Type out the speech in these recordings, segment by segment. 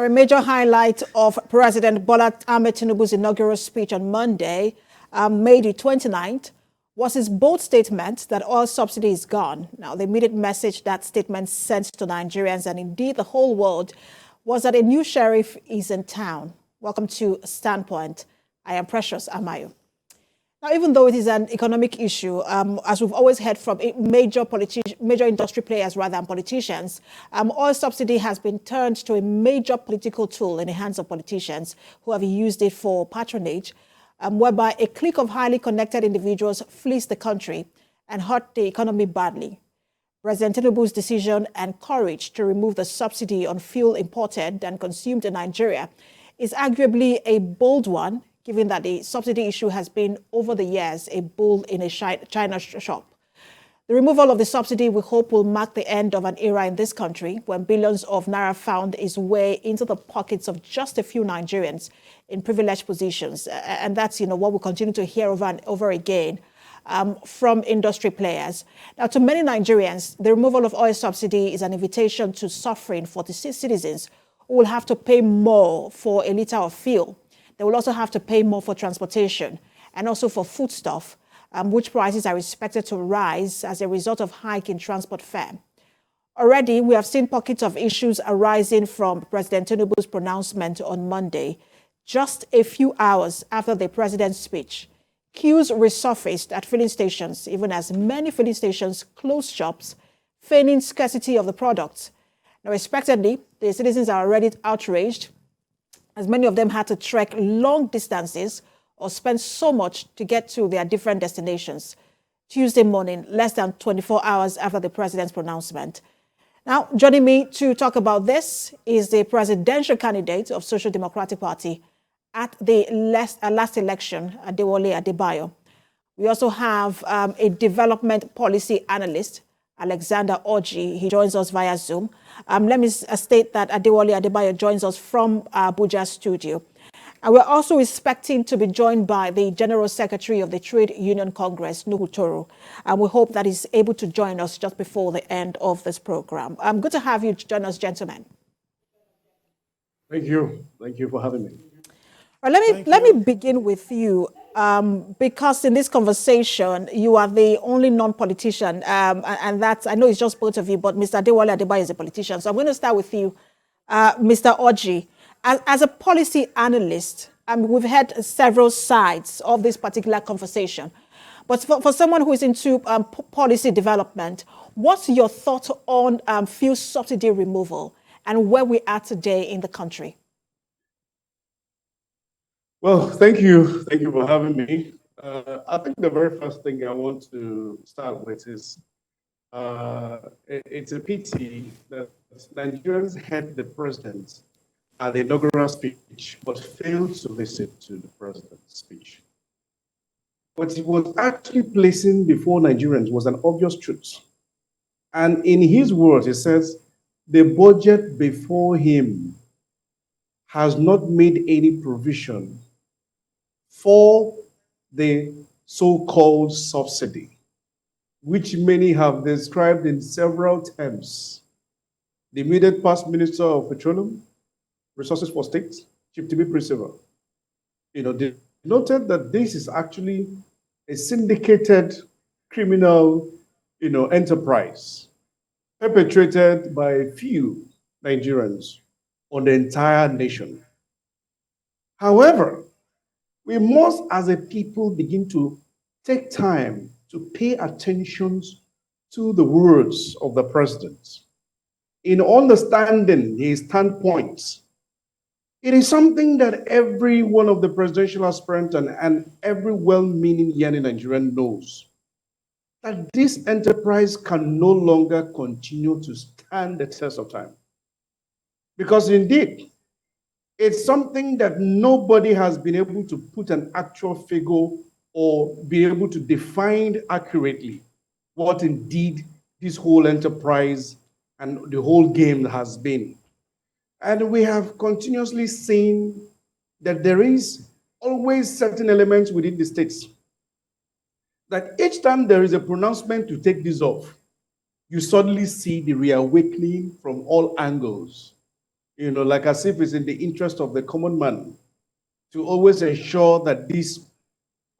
A major highlight of President Bola Ahmed Tinubu's inaugural speech on Monday, May the 29th, was his bold statement that oil subsidy is gone. Now, the immediate message that statement sent to Nigerians and indeed the whole world was that a new sheriff is in town. Welcome to Standpoint. I am Precious Amayo. Now, even though it is an economic issue, as we've always heard from major industry players rather than politicians, oil subsidy has been turned to a major political tool in the hands of politicians who have used it for patronage, whereby a clique of highly connected individuals fleece the country and hurt the economy badly. President Tinubu's decision and courage to remove the subsidy on fuel imported and consumed in Nigeria is arguably a bold one, given that the subsidy issue has been, over the years, a bull in a China shop. The removal of the subsidy, we hope, will mark the end of an era in this country when billions of naira found its way into the pockets of just a few Nigerians in privileged positions. And that's, what we continue to hear over and over again from industry players. Now, to many Nigerians, the removal of oil subsidy is an invitation to suffering for the citizens who will have to pay more for a litre of fuel. They will also have to pay more for transportation and also for foodstuff, which prices are expected to rise as a result of hike in transport fare. Already, we have seen pockets of issues arising from President Tinubu's pronouncement on Monday, just a few hours after the president's speech. Queues resurfaced at filling stations, even as many filling stations closed shops, feigning scarcity of the products. Now, expectedly, the citizens are already outraged, as many of them had to trek long distances or spend so much to get to their different destinations. Tuesday morning, less than 24 hours after the president's pronouncement. Now, joining me to talk about this is the presidential candidate of Social Democratic Party at the last election, Adewale Adebayo. We also have a development policy analyst, Alexander Orji. He joins us via Zoom. Let me state that Adewale Adebayo joins us from Abuja studio. And we're also expecting to be joined by the General Secretary of the Trade Union Congress, Nuhu Toro. And we hope that he's able to join us just before the end of this program. Good to have you join us, gentlemen. Thank you. Thank you for having me. Well, let me begin with you, because in this conversation, you are the only non-politician, and that's, I know it's just both of you, but Mr. Adewale Adebayo is a politician. So I'm going to start with you, Mr. Orji. As a policy analyst, we've had several sides of this particular conversation. But for someone who is into policy development, what's your thought on fuel subsidy removal and where we are today in the country? Well, thank you. Thank you for having me. I think the very first thing I want to start with is it's a pity that Nigerians heard the president at the inaugural speech, but failed to listen to the president's speech. What he was actually placing before Nigerians was an obvious truth. And in his words, he says, the budget before him has not made any provision for the so-called subsidy, which many have described in several terms. The immediate past Minister of Petroleum, Resources for State, Chief TB Principal, they noted that this is actually a syndicated criminal, enterprise perpetrated by a few Nigerians on the entire nation. However, we must, as a people, begin to take time to pay attention to the words of the president. In understanding his standpoints, it is something that every one of the presidential aspirants and every well-meaning yearning Nigerian knows, that this enterprise can no longer continue to stand the test of time. Because indeed, it's something that nobody has been able to put an actual figure or be able to define accurately what indeed this whole enterprise and the whole game has been. And we have continuously seen that there is always certain elements within the states that each time there is a pronouncement to take this off, you suddenly see the reawakening from all angles. like as if it's in the interest of the common man to always ensure that this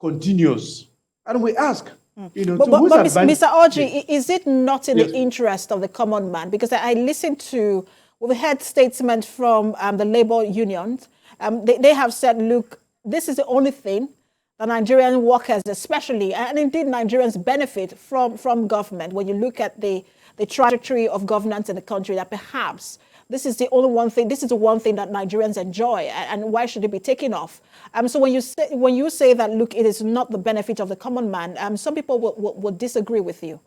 continues. And we ask, to whose advantage? Mr. Orji, is it not in Yes. the interest of the common man? Because I listened to, we've had statements from the labor unions. They have said, look, this is the only thing that Nigerian workers especially, and indeed Nigerians benefit from government. When you look at the trajectory of governance in the country, that perhaps this is the only one thing, this is the one thing that Nigerians enjoy, and why should it be taken off? So when you say that, look, it is not the benefit of the common man, some people will disagree with you.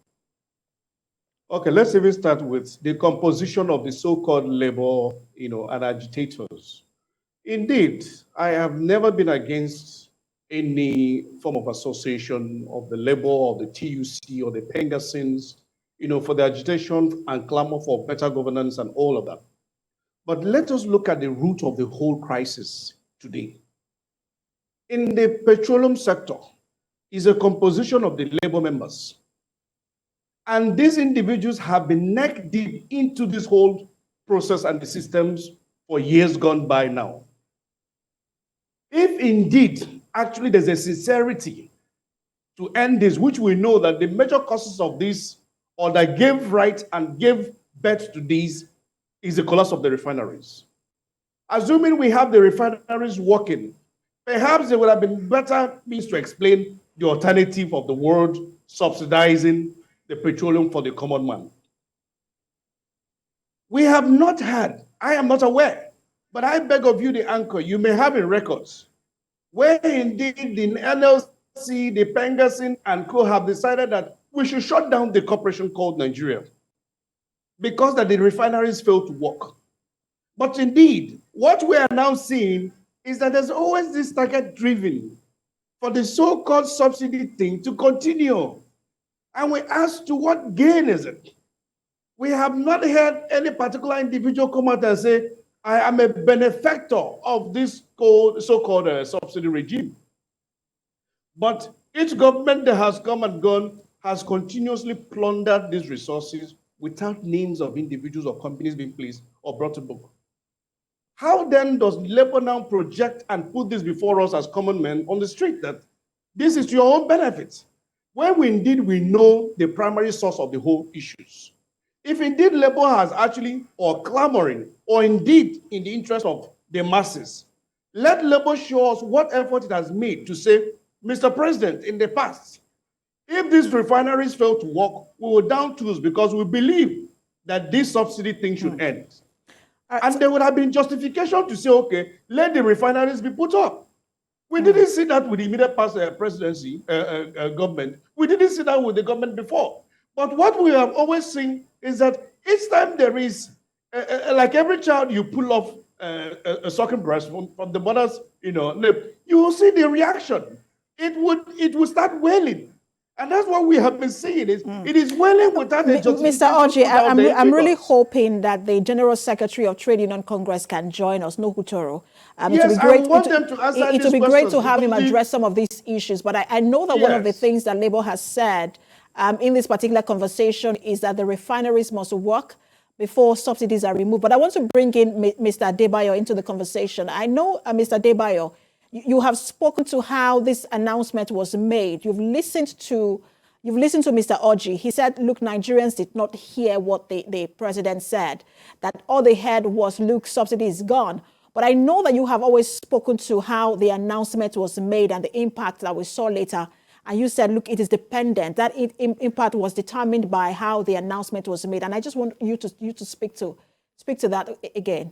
Okay, let's even start with the composition of the so-called labor, and agitators. Indeed, I have never been against any form of association of the labor or the TUC or the Pengasins, for the agitation and clamor for better governance and all of that. But let us look at the root of the whole crisis today. In the petroleum sector is a composition of the labor members. And these individuals have been neck deep into this whole process and the systems for years gone by now. If indeed, actually there's a sincerity to end this, which we know that the major causes of this, or that gave right and gave birth to these, is the collapse of the refineries. Assuming we have the refineries working, perhaps there would have been better means to explain the alternative of the world subsidizing the petroleum for the common man. We have not had, I am not aware, but I beg of you, the anchor, you may have in records, where indeed the NLC, the Pengasin, and co have decided that we should shut down the corporation called Nigeria because that the refineries failed to work. But indeed, what we are now seeing is that there's always this target driven for the so-called subsidy thing to continue. And we ask, to what gain is it? We have not heard any particular individual come out and say, I am a benefactor of this so-called subsidy regime. But each government that has come and gone has continuously plundered these resources without names of individuals or companies being placed or brought to book. How then does Labour now project and put this before us as common men on the street that this is to your own benefit, when we know the primary source of the whole issues? If indeed Labour has actually, or clamoring, or indeed in the interest of the masses, let Labour show us what effort it has made to say, Mr. President, in the past, if these refineries fail to work, we will down tools because we believe that this subsidy thing should end. And there would have been justification to say, okay, let the refineries be put up. We didn't see that with the immediate past presidency government. We didn't see that with the government before. But what we have always seen is that each time there is, like every child you pull off a sucking breast from the mother's lip, you will see the reaction. It would start wailing. And that's what we have been seeing. It is wailing without a justification. Mr. Orji, I'm really hoping that the General Secretary of Trade Union Congress can join us, No Hutoro. Yes, I want them to answer it would be great to have him address some of these issues. But I know that one of the things that Labour has said in this particular conversation is that the refineries must work before subsidies are removed. But I want to bring in Mr. Adebayo into the conversation. I know, Mr. Adebayo, you have spoken to how this announcement was made. You've listened to Mr. Orji. He said, look, Nigerians did not hear what the president said, that all they heard was, look, subsidy is gone. But I know that you have always spoken to how the announcement was made and the impact that we saw later. And you said, look, it is dependent. That impact was determined by how the announcement was made. And I just want you to speak to that again.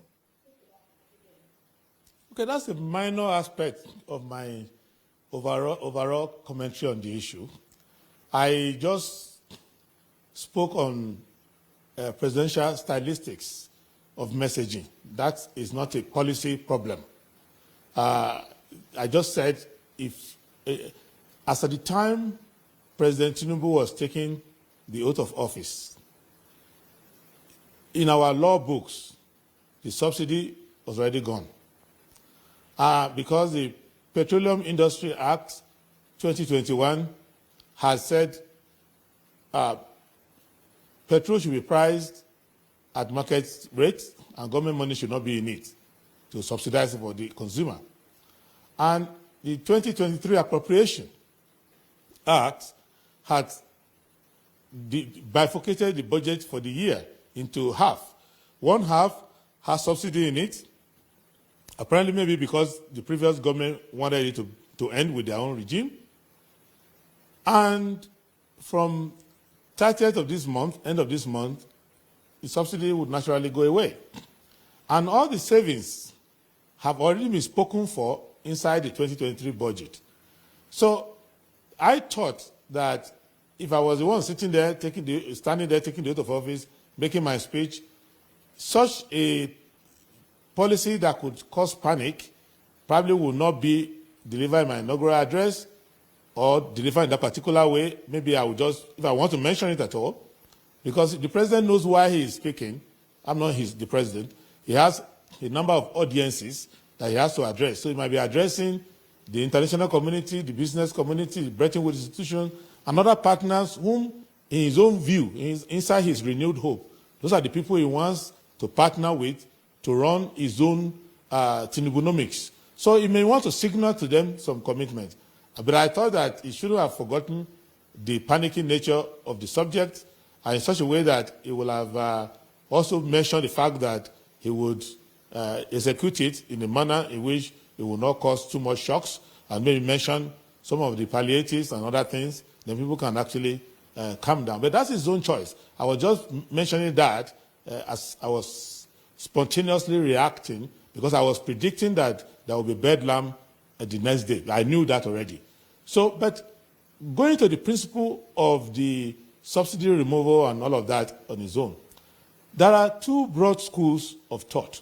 Okay, that's a minor aspect of my overall commentary on the issue. I just spoke on presidential stylistics of messaging. That is not a policy problem. I just said, as at the time President Tinubu was taking the oath of office, in our law books, the subsidy was already gone. Because the Petroleum Industry Act 2021 has said petrol should be priced at market rates, and government money should not be in it to subsidize it for the consumer. And the 2023 Appropriation Act had bifurcated the budget for the year into half. One half has subsidy in it, apparently maybe because the previous government wanted it to end with their own regime. And from 30th of this month, end of this month, the subsidy would naturally go away. And all the savings have already been spoken for inside the 2023 budget. So I thought that if I was the one sitting there, standing there, taking the oath of office, making my speech, such a policy that could cause panic probably would not be delivered in my inaugural address or delivered in that particular way. Maybe I would just, if I want to mention it at all, because the president knows why he is speaking. I'm not the president. He has a number of audiences that he has to address. So he might be addressing the international community, the business community, the Bretton Woods institution, and other partners whom, in his own view, inside his renewed hope, those are the people he wants to partner with to run his own Tinubunomics. So he may want to signal to them some commitment. But I thought that he shouldn't have forgotten the panicking nature of the subject, and in such a way that he will have also mentioned the fact that he would execute it in a manner in which it will not cause too much shocks, and maybe mention some of the palliatives and other things, then people can actually calm down. But that's his own choice. I was just mentioning that as I was spontaneously reacting, because I was predicting that there will be bedlam the next day. I knew that already. So, but going to the principle of the subsidy removal and all of that on its own, there are two broad schools of thought.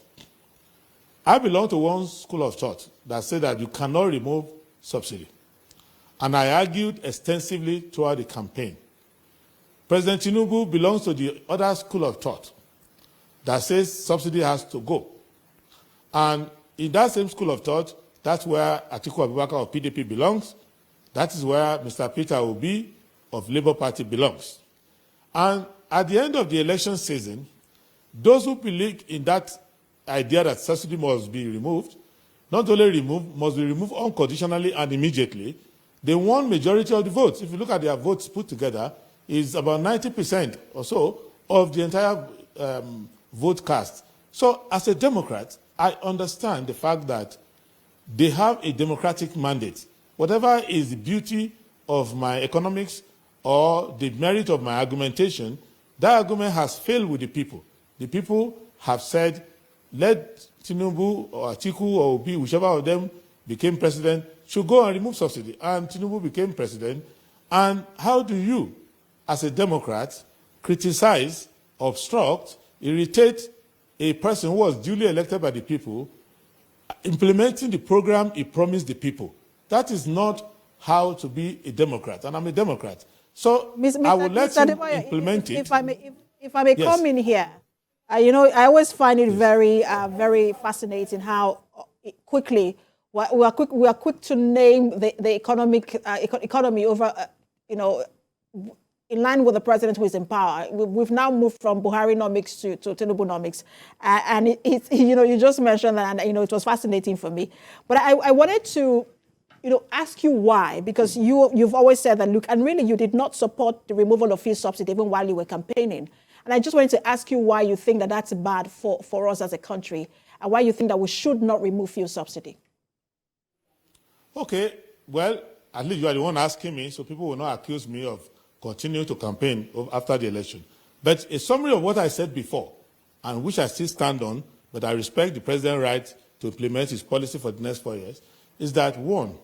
I belong to one school of thought that said that you cannot remove subsidy. And I argued extensively throughout the campaign. President Tinubu belongs to the other school of thought that says subsidy has to go. And in that same school of thought, that's where Atiku Abubakar of PDP belongs. That is where Mr. Peter Obi of Labour Party belongs. And at the end of the election season, those who believe in that idea that subsidy must be removed, not only removed, must be removed unconditionally and immediately, they won majority of the votes. If you look at their votes put together, it's about 90% or so of the entire vote cast. So as a Democrat, I understand the fact that they have a democratic mandate. Whatever is the beauty of my economics or the merit of my argumentation, that argument has failed with the people. The people have said, let Tinubu or Atiku or Obi, whichever of them became president, should go and remove subsidy. And Tinubu became president. And how do you, as a Democrat, criticize, obstruct, irritate a person who was duly elected by the people, implementing the program he promised the people? That is not how to be a Democrat, and I'm a Democrat. So I will let him implement it. If I may come in here, you know, I always find it very, very fascinating how quickly we are quick to name the economy over, you know, in line with the president who is in power. We've now moved from Buhari-nomics to Tinubu-nomics. And it's, you know, you just mentioned that, and, you know, it was fascinating for me. But I wanted to, you know, ask you why, because you've always said that, look, and really you did not support the removal of fuel subsidy even while you were campaigning. And I just wanted to ask you why you think that that's bad for us as a country, and why you think that we should not remove fuel subsidy. Okay, well, at least you are the one asking me, so people will not accuse me of continuing to campaign after the election. But a summary of what I said before, and which I still stand on, but I respect the president's right to implement his policy for the next 4 years, is that, one,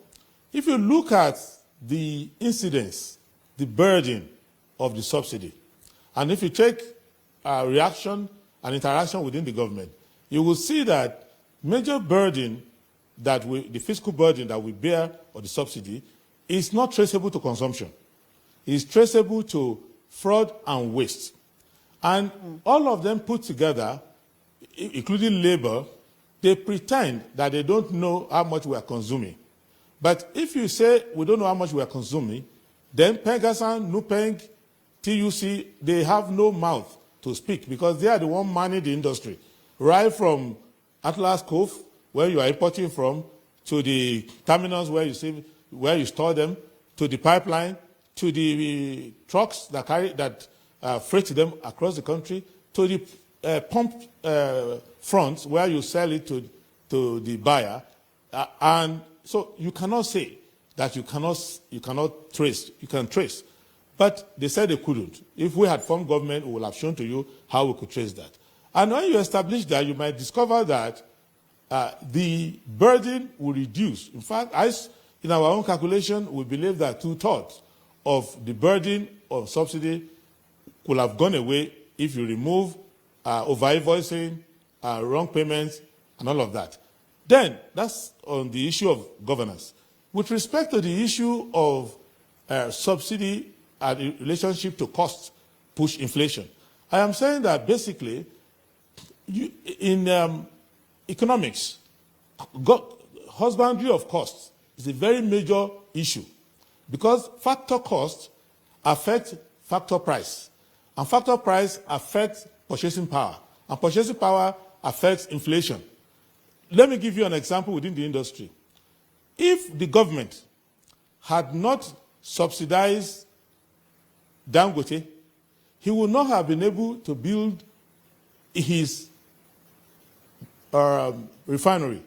if you look at the incidence, the burden of the subsidy, and if you take reaction and interaction within the government, you will see that major burden that the fiscal burden that we bear of the subsidy is not traceable to consumption. It is traceable to fraud and waste. And all of them put together, including labor, they pretend that they don't know how much we are consuming. But if you say we don't know how much we are consuming, then Pengasan, Nupeng, TUC, they have no mouth to speak because they are the one manning the industry, right from Atlas Cove, where you are importing from, to the terminals where you store them, to the pipeline, to the trucks that freight them across the country, to the pump fronts where you sell it to the buyer, and so you cannot say that you cannot trace. You can trace, but they said they couldn't. If we had formed government, we would have shown to you how we could trace that. And when you establish that, you might discover that the burden will reduce. In fact, in our own calculation, we believe that 2/3 of the burden of subsidy could have gone away if you remove over-invoicing, wrong payments, and all of that. Then, that's on the issue of governance. With respect to the issue of subsidy and in relationship to cost push inflation, I am saying that basically, in economics, husbandry of costs is a very major issue because factor cost affects factor price, and factor price affects purchasing power, and purchasing power affects inflation. Let me give you an example within the industry. If the government had not subsidized Dangote, he would not have been able to build his refinery,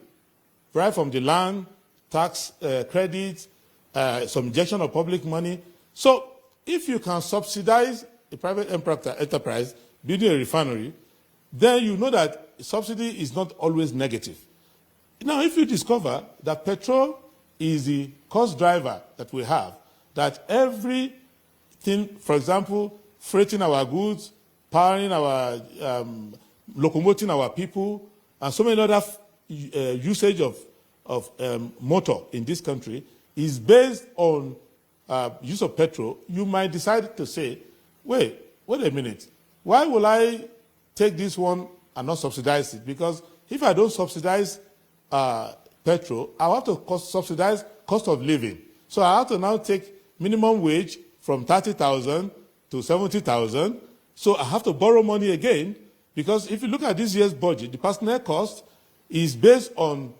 right from the land, tax credits, some injection of public money. So if you can subsidize a private enterprise building a refinery, then you know that subsidy is not always negative. Now, if you discover that petrol is the cost driver that we have, that everything, for example, freighting our goods, powering our, locomoting our people, and so many other usage of motor in this country is based on use of petrol, you might decide to say, wait a minute, why will I take this one and not subsidize it? Because if I don't subsidize petrol, I have to subsidize cost of living. So I have to now take minimum wage from 30,000 to 70,000. So I have to borrow money again, because if you look at this year's budget, the personnel cost is based on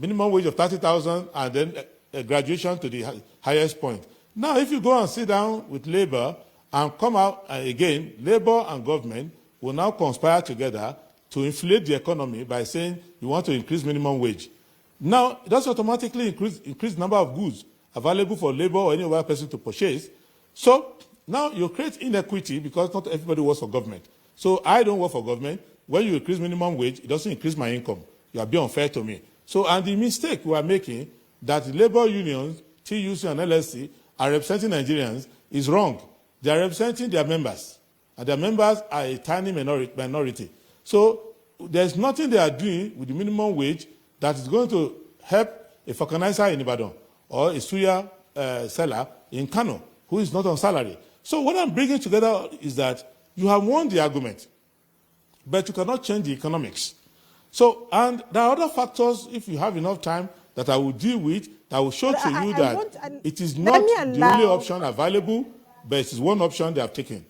minimum wage of 30,000 and then a graduation to the highest point. Now, if you go and sit down with labor and come out again, labor and government will now conspire together to inflate the economy by saying you want to increase minimum wage. Now, it does automatically increase the number of goods available for labor or any other person to purchase. So now you create inequity because not everybody works for government. So I don't work for government. When you increase minimum wage, it doesn't increase my income. You are being unfair to me. So, and the mistake we are making that the labor unions, TUC and LSC, are representing Nigerians is wrong. They are representing their members, and their members are a tiny minority. So there's nothing they are doing with the minimum wage that is going to help a vulcanizer in Ibadan or a suya seller in Kano who is not on salary. So what I'm bringing together is that you have won the argument, but you cannot change the economics. So, and there are other factors, if you have enough time, that I will deal with, that will show to you that it is not the only option available, but it is one option they have taken.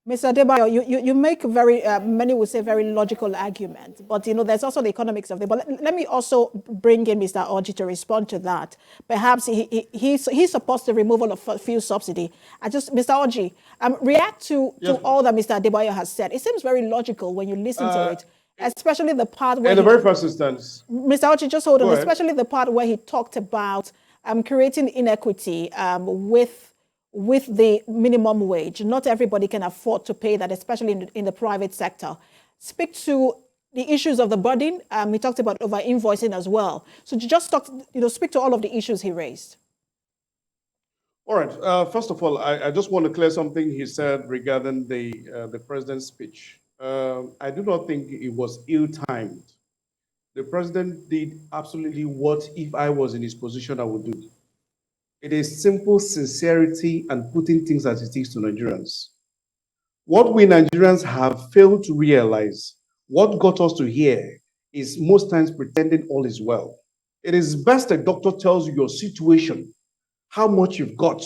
Mr. Adebayo, you make very, many would say very logical argument, but there's also the economics of it. But let me also bring in Mr. Orji to respond to that. Perhaps he supports the removal of fuel subsidy. Mr. Orji, react to all that Mr. Adebayo has said. It seems very logical when you listen to it, especially the part where— in the very first instance. Mr. Orji, just hold on, especially the part where he talked about creating inequity with the minimum wage. Not everybody can afford to pay that, especially in the private sector. Speak to the issues of the burden. He talked about over-invoicing as well. So just speak to all of the issues he raised. All right. First of all, I just want to clear something he said regarding the president's speech. I do not think it was ill-timed. The president did absolutely what, if I was in his position, I would do. It is simple sincerity and putting things as it is to Nigerians. What we Nigerians have failed to realize, what got us to here, is most times pretending all is well. It is best a doctor tells you your situation, how much you've got,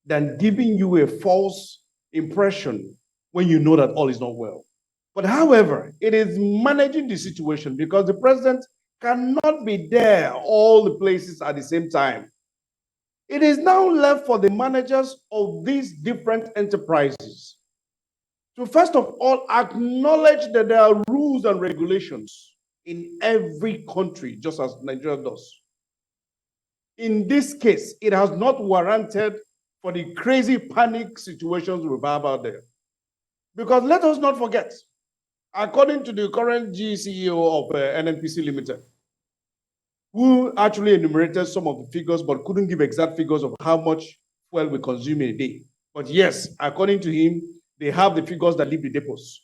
than giving you a false impression when you know that all is not well. But however, it is managing the situation because the president cannot be there all the places at the same time. It is now left for the managers of these different enterprises to first of all acknowledge that there are rules and regulations in every country, just as Nigeria does. In this case, it has not warranted for the crazy panic situations we have out there. Because let us not forget, according to the current GCEO of NNPC Limited, who actually enumerated some of the figures but couldn't give exact figures of how much fuel we consume in a day. But yes, according to him, they have the figures that leave the depots.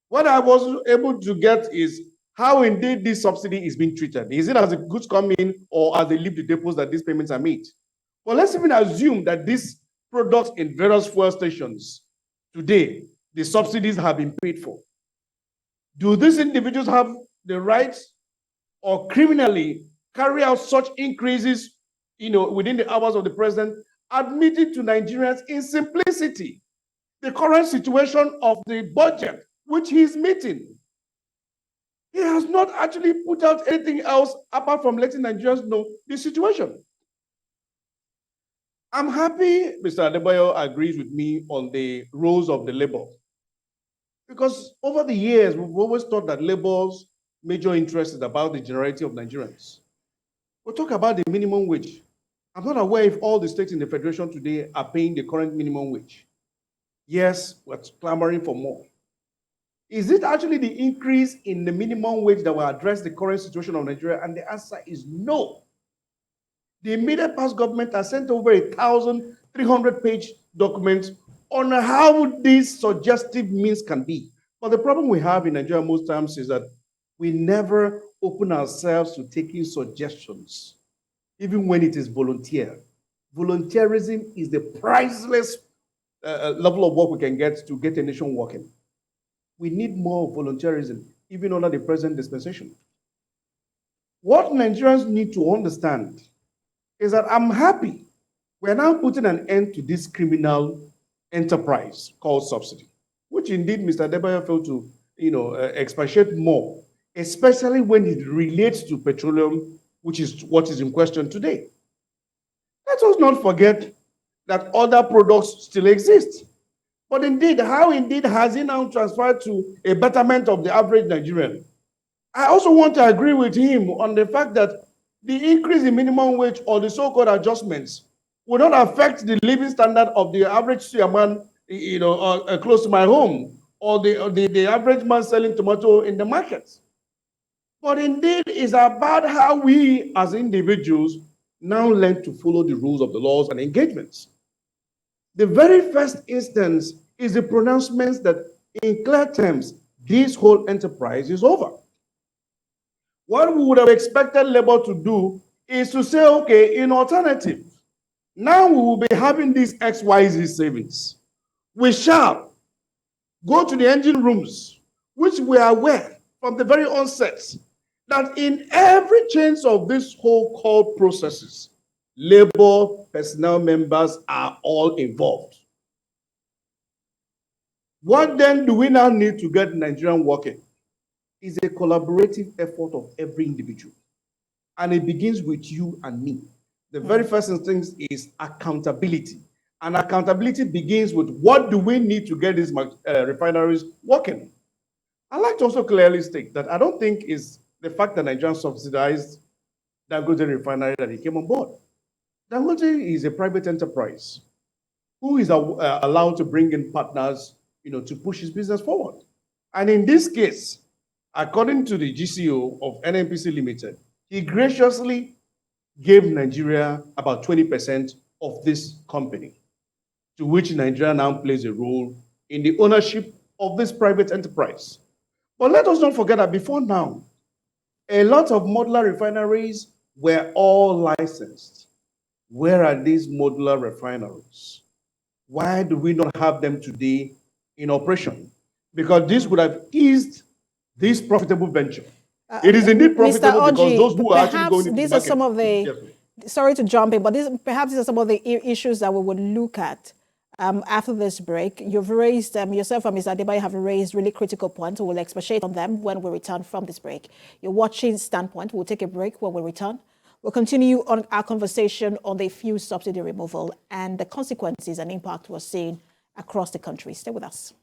What I was able to get is how indeed this subsidy is being treated. Is it as the goods come in or as they leave the depots that these payments are made? Well, let's even assume that these products in various fuel stations today, the subsidies have been paid for. Do these individuals have the right or criminally carry out such increases, within the hours of the president, admitting to Nigerians in simplicity the current situation of the budget which he is meeting? He has not actually put out anything else apart from letting Nigerians know the situation. I'm happy Mr. Adebayo agrees with me on the roles of the labor. Because over the years, we've always thought that labor's major interest is about the generality of Nigerians. We'll talk about the minimum wage. I'm not aware if all the states in the Federation today are paying the current minimum wage. Yes, we're clamoring for more. Is it actually the increase in the minimum wage that will address the current situation of Nigeria? And the answer is no. The immediate past government has sent over 1,300-page document on how these suggestive means can be. But the problem we have in Nigeria most times is that we never open ourselves to taking suggestions, even when it is volunteer. Volunteerism is the priceless level of work we can get to get a nation working. We need more volunteerism, even under the present dispensation. What Nigerians need to understand is that I'm happy we're now putting an end to this criminal enterprise called subsidy, which indeed Mr. Adebayo failed to expatiate more, especially when it relates to petroleum, which is what is in question today. Let us not forget that other products still exist. But indeed, how indeed has it now transferred to a betterment of the average Nigerian? I also want to agree with him on the fact that the increase in minimum wage or the so-called adjustments will not affect the living standard of the average man, close to my home, or the average man selling tomato in the markets. But indeed, it's about how we as individuals now learn to follow the rules of the laws and engagements. The very first instance is the pronouncements that in clear terms, this whole enterprise is over. What we would have expected Labour to do is to say, okay, in alternative, now we will be having these XYZ savings. We shall go to the engine rooms, which we are aware from the very onset that in every change of this whole call processes, Labour personnel members are all involved. What then do we now need to get Nigerian working? Is a collaborative effort of every individual. And it begins with you and me. The very first thing is accountability. And accountability begins with what do we need to get these refineries working? I'd like to also clearly state that I don't think it's the fact that Nigeria subsidized Dangote refinery that he came on board. Dangote is a private enterprise who is allowed to bring in partners, to push his business forward. And in this case, according to the GCO of NNPC Limited, he graciously gave Nigeria about 20% of this company, to which Nigeria now plays a role in the ownership of this private enterprise. But let us not forget that before now, a lot of modular refineries were all licensed. Where are these modular refineries? Why do we not have them today in operation? Because this would have eased this profitable venture. It is indeed profitable Mr. because those who are actually going into these the are some of the, yes, sorry to jump in, but perhaps these are some of the issues that we would look at after this break. You've raised, yourself and Ms. Adebayo have raised really critical points. We'll expatiate on them when we return from this break. You're watching Standpoint. We'll take a break when we return. We'll continue on our conversation on the fuel subsidy removal and the consequences and impact we're seeing across the country. Stay with us.